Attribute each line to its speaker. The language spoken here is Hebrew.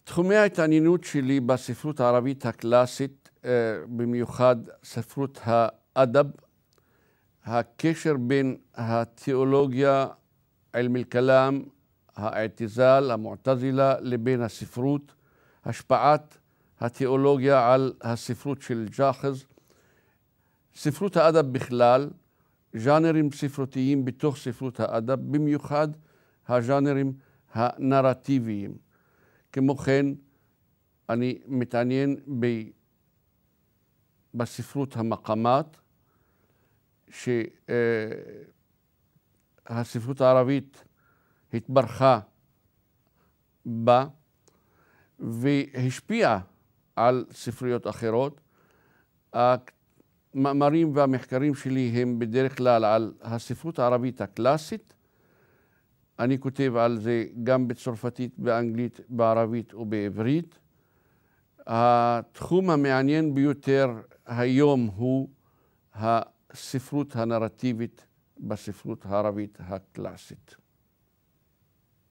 Speaker 1: תחומי ההתעניינות שלי בספרות הערבית הקלאסית, במיוחד ספרות האדב, הקשר בין התיאולוגיה, עילם אל-כלאם, האעתזאל, המועתזלה, לבין הספרות, השפעת התיאולוגיה על הספרות של ג'אחז, ספרות האדב בכלל, ז'אנרים ספרותיים בתוך ספרות האדב, במיוחד הז'אנרים הנרטיביים. כמו כן, אני מתעניין בספרות המקאמאת, שהספרות הערבית התברכה בה והשפיעה על ספריות אחרות. המאמרים והמחקרים שלי הם בדרך כלל על הספרות הערבית הקלאסית. אני כותב על זה גם בצרפתית, באנגלית, בערבית ובעברית. התחום המעניין ביותר היום הוא הספרות הנרטיבית בספרות הערבית הקלאסית.